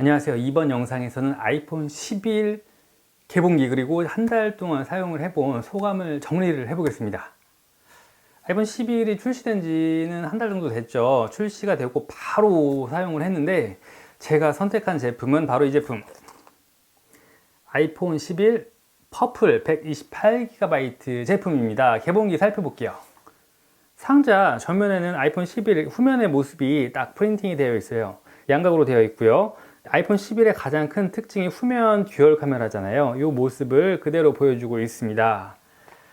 안녕하세요. 이번 영상에서는 아이폰 11 개봉기 그리고 한 달 동안 사용을 해본 소감을 정리를 해보겠습니다. 아이폰 11이 출시된 지는 한 달 정도 됐죠. 출시가 되고 바로 사용을 했는데 제가 선택한 제품은 바로 이 제품 아이폰 11 퍼플 128GB 제품입니다. 개봉기 살펴볼게요. 상자 전면에는 아이폰 11 후면의 모습이 딱 프린팅이 되어 있어요. 양각으로 되어 있고요. 아이폰 11의 가장 큰 특징이 후면 듀얼 카메라잖아요. 이 모습을 그대로 보여주고 있습니다.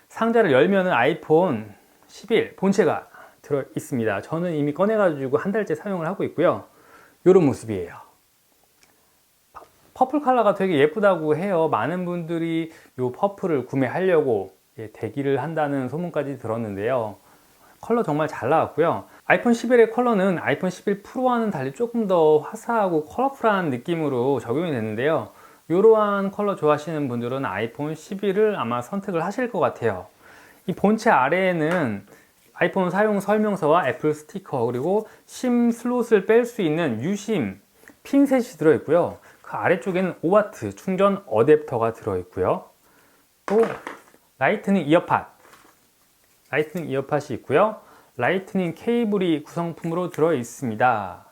상자를 열면은 아이폰 11 본체가 들어 있습니다. 저는 이미 꺼내가지고 한 달째 사용을 하고 있고요. 이런 모습이에요. 퍼플 컬러가 되게 예쁘다고 해요. 많은 분들이 이 퍼플을 구매하려고 대기를 한다는 소문까지 들었는데요. 컬러 정말 잘 나왔고요. 아이폰 11의 컬러는 아이폰 11 프로와는 달리 조금 더 화사하고 컬러풀한 느낌으로 적용이 됐는데요. 이러한 컬러 좋아하시는 분들은 아이폰 11을 아마 선택을 하실 것 같아요. 이 본체 아래에는 아이폰 사용 설명서와 애플 스티커 그리고 심 슬롯을 뺄 수 있는 유심 핀셋이 들어있고요. 그 아래쪽에는 5W 충전 어댑터가 들어있고요. 또 라이트닝 이어팟이 있고요. 라이트닝 케이블이 구성품으로 들어 있습니다.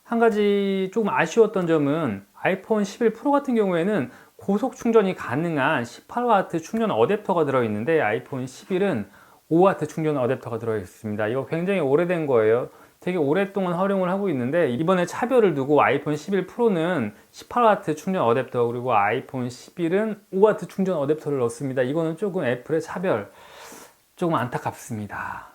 한 가지 조금 아쉬웠던 점은 아이폰 11 프로 같은 경우에는 고속 충전이 가능한 18W 충전 어댑터가 들어 있는데 아이폰 11은 5W 충전 어댑터가 들어 있습니다. 이거 굉장히 오래된 거예요. 되게 오랫동안 활용을 하고 있는데 이번에 차별을 두고 아이폰 11 프로는 18W 충전 어댑터 그리고 아이폰 11은 5W 충전 어댑터를 넣습니다. 이거는 조금 애플의 차별, 조금 안타깝습니다.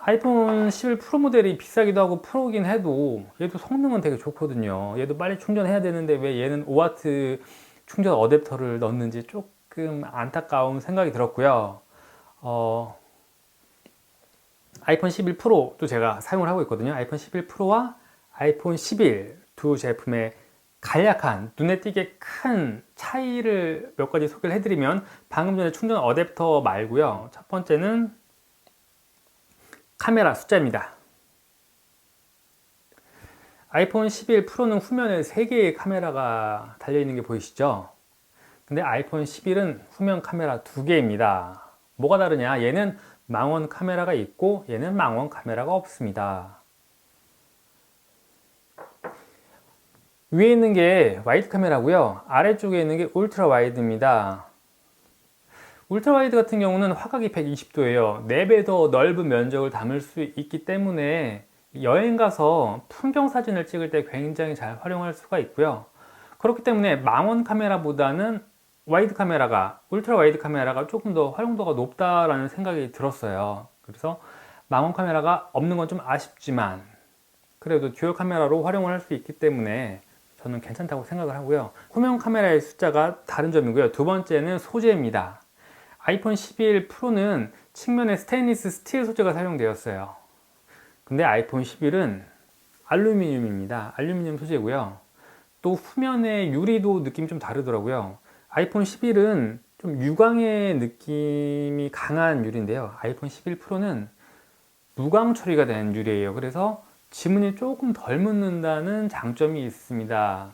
아이폰 11 프로 모델이 비싸기도 하고 프로긴 해도 얘도 성능은 되게 좋거든요. 얘도 빨리 충전해야 되는데 왜 얘는 5W 충전 어댑터를 넣는지 조금 안타까운 생각이 들었고요. 아이폰 11 프로도 제가 사용을 하고 있거든요. 아이폰 11 프로와 아이폰 11 두 제품의 간략한 눈에 띄게 큰 차이를 몇 가지 소개를 해드리면 방금 전에 충전 어댑터 말고요. 첫 번째는 카메라 숫자입니다. 아이폰 11 프로는 후면에 3개의 카메라가 달려있는 게 보이시죠? 근데 아이폰 11은 후면 카메라 2개입니다. 뭐가 다르냐? 얘는 망원 카메라가 있고 얘는 망원 카메라가 없습니다. 위에 있는 게 와이드 카메라고요. 아래쪽에 있는 게 울트라 와이드입니다. 울트라 와이드 같은 경우는 화각이 120도예요. 4배 더 넓은 면적을 담을 수 있기 때문에 여행 가서 풍경 사진을 찍을 때 굉장히 잘 활용할 수가 있고요. 그렇기 때문에 망원 카메라보다는 울트라 와이드 카메라가 조금 더 활용도가 높다라는 생각이 들었어요. 그래서 망원 카메라가 없는 건 좀 아쉽지만 그래도 듀얼 카메라로 활용을 할 수 있기 때문에 저는 괜찮다고 생각을 하고요. 후면 카메라의 숫자가 다른 점이고요. 두 번째는 소재입니다. 아이폰 11 프로는 측면에 스테인리스 스틸 소재가 사용되었어요. 근데 아이폰 11은 알루미늄입니다. 알루미늄 소재고요. 또 후면의 유리도 느낌이 좀 다르더라고요. 아이폰 11은 좀 유광의 느낌이 강한 유리인데요. 아이폰 11 프로는 무광 처리가 된 유리예요. 그래서 지문이 조금 덜 묻는다는 장점이 있습니다.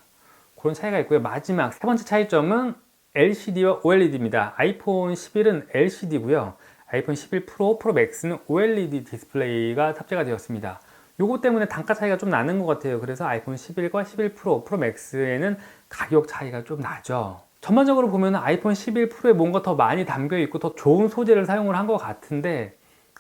그런 차이가 있고요. 마지막 세 번째 차이점은 LCD와 OLED입니다. 아이폰 11은 LCD고요. 아이폰 11 프로, 프로 맥스는 OLED 디스플레이가 탑재가 되었습니다. 요거 때문에 단가 차이가 좀 나는 것 같아요. 그래서 아이폰 11과 11 프로, 프로 맥스에는 가격 차이가 좀 나죠. 전반적으로 보면 아이폰 11 프로에 뭔가 더 많이 담겨 있고 더 좋은 소재를 사용을 한 것 같은데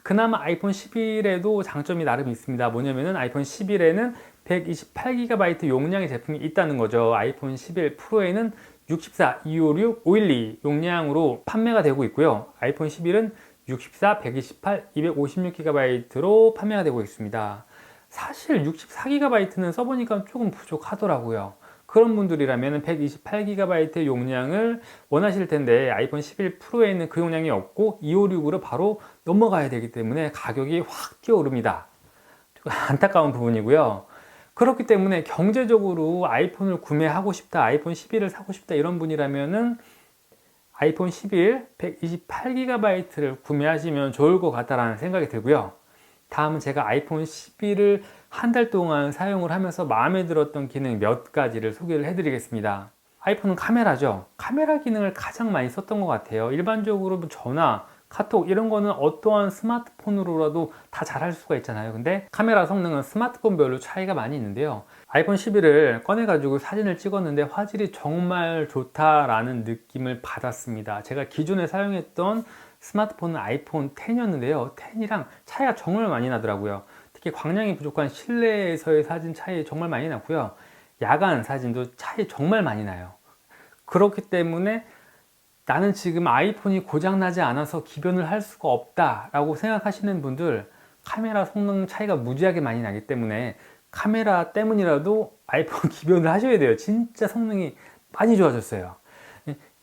그나마 아이폰 11에도 장점이 나름 있습니다. 뭐냐면은 아이폰 11에는 128GB 용량의 제품이 있다는 거죠. 아이폰 11 프로에는 64, 256, 512 용량으로 판매가 되고 있고요. 아이폰 11은 64, 128, 256GB로 판매가 되고 있습니다. 사실 64GB는 써보니까 조금 부족하더라고요. 그런 분들이라면 128GB 용량을 원하실 텐데 아이폰 11 프로에 있는 그 용량이 없고 256으로 바로 넘어가야 되기 때문에 가격이 확 뛰어오릅니다. 안타까운 부분이고요. 그렇기 때문에 경제적으로 아이폰을 구매하고 싶다, 아이폰 11을 사고 싶다 이런 분이라면은 아이폰 11 128GB를 구매하시면 좋을 것 같다라는 생각이 들고요. 다음은 제가 아이폰 11을 한 달 동안 사용을 하면서 마음에 들었던 기능 몇 가지를 소개를 해드리겠습니다. 아이폰은 카메라죠. 카메라 기능을 가장 많이 썼던 것 같아요. 일반적으로 전화, 카톡 이런 거는 어떠한 스마트폰으로라도 다 잘할 수가 있잖아요. 근데 카메라 성능은 스마트폰별로 차이가 많이 있는데요. 아이폰 11을 꺼내가지고 사진을 찍었는데 화질이 정말 좋다라는 느낌을 받았습니다. 제가 기존에 사용했던 스마트폰은 아이폰 10이었는데요. 10이랑 차이가 정말 많이 나더라고요. 특히 광량이 부족한 실내에서의 사진 차이 정말 많이 나고요. 야간 사진도 차이 정말 많이 나요. 그렇기 때문에 나는 지금 아이폰이 고장나지 않아서 기변을 할 수가 없다라고 생각하시는 분들, 카메라 성능 차이가 무지하게 많이 나기 때문에 카메라 때문이라도 아이폰 기변을 하셔야 돼요. 진짜 성능이 많이 좋아졌어요.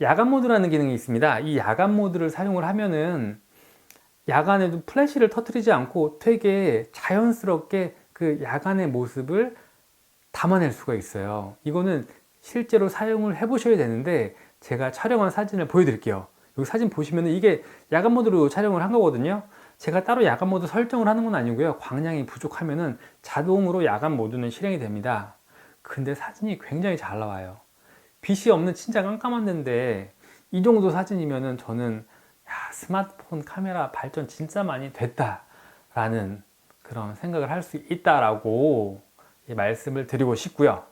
야간 모드라는 기능이 있습니다. 이 야간 모드를 사용을 하면은 야간에도 플래시를 터뜨리지 않고 되게 자연스럽게 그 야간의 모습을 담아낼 수가 있어요. 이거는 실제로 사용을 해 보셔야 되는데 제가 촬영한 사진을 보여드릴게요. 여기 사진 보시면 이게 야간 모드로 촬영을 한 거거든요. 제가 따로 야간 모드 설정을 하는 건 아니고요. 광량이 부족하면은 자동으로 야간 모드는 실행이 됩니다. 근데 사진이 굉장히 잘 나와요. 빛이 없는 진짜 깜깜한 데인데 이 정도 사진이면은 저는 스마트폰 카메라 발전 진짜 많이 됐다라는 그런 생각을 할 수 있다라고 말씀을 드리고 싶고요.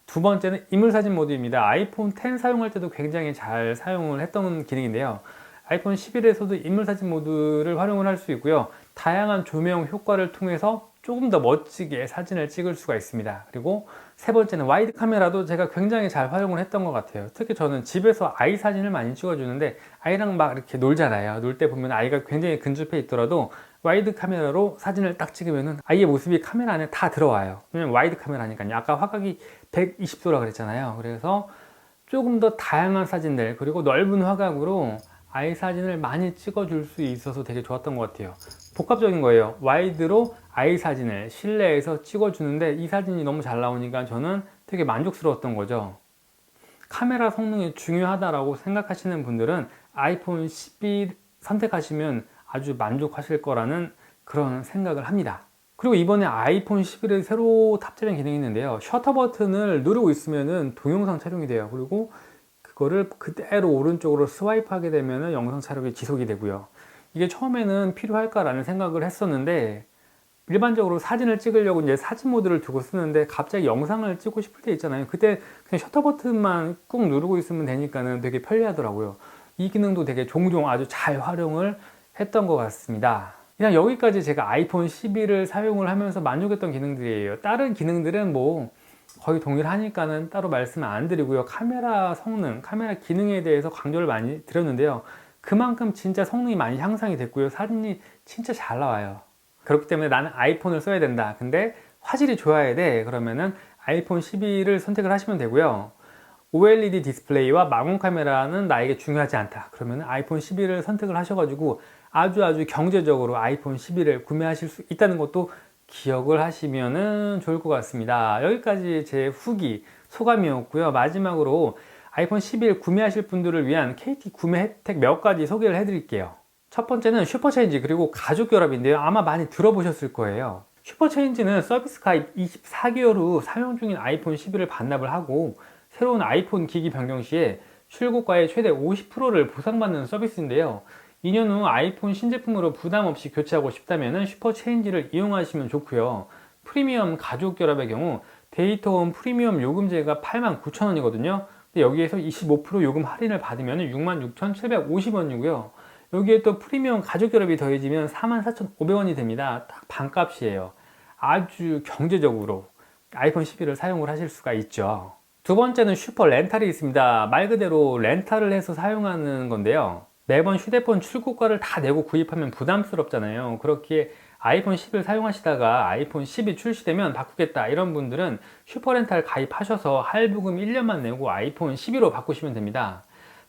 두 번째는 인물사진 모드입니다. 아이폰 10 사용할 때도 굉장히 잘 사용을 했던 기능인데요. 아이폰 11에서도 인물사진 모드를 활용을 할 수 있고요. 다양한 조명 효과를 통해서 조금 더 멋지게 사진을 찍을 수가 있습니다. 그리고 세 번째는 와이드 카메라도 제가 굉장히 잘 활용을 했던 것 같아요. 특히 저는 집에서 아이 사진을 많이 찍어주는데 아이랑 막 이렇게 놀잖아요. 놀 때 보면 아이가 굉장히 근접해 있더라도 와이드 카메라로 사진을 딱 찍으면 아이의 모습이 카메라 안에 다 들어와요. 왜냐면 와이드 카메라니까요. 아까 화각이 120도라 그랬잖아요. 그래서 조금 더 다양한 사진들 그리고 넓은 화각으로 아이 사진을 많이 찍어줄 수 있어서 되게 좋았던 것 같아요. 복합적인 거예요. 와이드로 아이 사진을 실내에서 찍어주는데 이 사진이 너무 잘 나오니까 저는 되게 만족스러웠던 거죠. 카메라 성능이 중요하다고 생각하시는 분들은 아이폰 11 선택하시면 아주 만족하실 거라는 그런 생각을 합니다. 그리고 이번에 아이폰 11에 새로 탑재된 기능이 있는데요. 셔터 버튼을 누르고 있으면 동영상 촬영이 돼요. 그리고 그거를 그대로 오른쪽으로 스와이프 하게 되면 영상 촬영이 지속이 되고요. 이게 처음에는 필요할까라는 생각을 했었는데 일반적으로 사진을 찍으려고 이제 사진 모드를 두고 쓰는데 갑자기 영상을 찍고 싶을 때 있잖아요. 그때 그냥 셔터 버튼만 꾹 누르고 있으면 되니까는 되게 편리하더라고요. 이 기능도 되게 종종 아주 잘 활용을 했던 것 같습니다. 그냥 여기까지 제가 아이폰 11을 사용을 하면서 만족했던 기능들이에요. 다른 기능들은 뭐 거의 동일하니까는 따로 말씀 안 드리고요. 카메라 성능, 카메라 기능에 대해서 강조를 많이 드렸는데요. 그만큼 진짜 성능이 많이 향상이 됐고요. 사진이 진짜 잘 나와요. 그렇기 때문에 나는 아이폰을 써야 된다. 근데 화질이 좋아야 돼. 그러면은 아이폰 11을 선택을 하시면 되고요. OLED 디스플레이와 마공 카메라는 나에게 중요하지 않다. 그러면 아이폰 11을 선택을 하셔가지고 아주 경제적으로 아이폰 11을 구매하실 수 있다는 것도 기억을 하시면 좋을 것 같습니다. 여기까지 제 후기, 소감이었고요. 마지막으로 아이폰 11 구매하실 분들을 위한 KT 구매 혜택 몇 가지 소개를 해드릴게요. 첫 번째는 슈퍼체인지 그리고 가족 결합인데요. 아마 많이 들어보셨을 거예요. 슈퍼체인지는 서비스 가입 24개월 후 사용 중인 아이폰 11을 반납을 하고 새로운 아이폰 기기 변경 시에 출고가의 최대 50%를 보상받는 서비스인데요. 2년 후 아이폰 신제품으로 부담 없이 교체하고 싶다면 슈퍼체인지를 이용하시면 좋고요. 프리미엄 가족 결합의 경우 데이터홈 프리미엄 요금제가 89,000원이거든요. 근데 여기에서 25% 요금 할인을 받으면 66,750원이고요. 여기에 또 프리미엄 가족 결합이 더해지면 44,500원이 됩니다. 딱 반값이에요. 아주 경제적으로 아이폰 11을 사용을 하실 수가 있죠. 두 번째는 슈퍼 렌탈이 있습니다. 말 그대로 렌탈을 해서 사용하는 건데요. 매번 휴대폰 출고가를 다 내고 구입하면 부담스럽잖아요. 그렇기에 아이폰 10을 사용하시다가 아이폰 10이 출시되면 바꾸겠다 이런 분들은 슈퍼렌탈 가입하셔서 할부금 1년만 내고 아이폰 12로 바꾸시면 됩니다.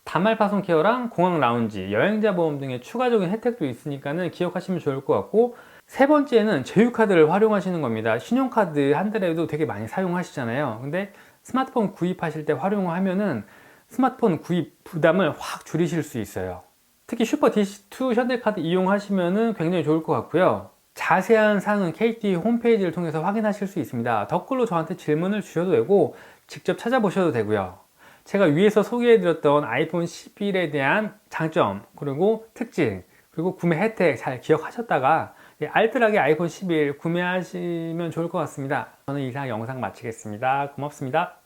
단말 파손 케어랑 공항 라운지, 여행자 보험 등의 추가적인 혜택도 있으니까는 기억하시면 좋을 것 같고, 세 번째는 제휴카드를 활용하시는 겁니다. 신용카드 한 달에도 되게 많이 사용하시잖아요. 근데 스마트폰 구입하실 때 활용하면은 스마트폰 구입 부담을 확 줄이실 수 있어요. 특히 슈퍼 DC2 현대카드 이용하시면은 굉장히 좋을 것 같고요. 자세한 사항은 KT 홈페이지를 통해서 확인하실 수 있습니다. 댓글로 저한테 질문을 주셔도 되고 직접 찾아보셔도 되고요. 제가 위에서 소개해드렸던 아이폰 11에 대한 장점, 그리고 특징, 그리고 구매 혜택 잘 기억하셨다가 알뜰하게 아이폰 11 구매하시면 좋을 것 같습니다. 저는 이상 영상 마치겠습니다. 고맙습니다.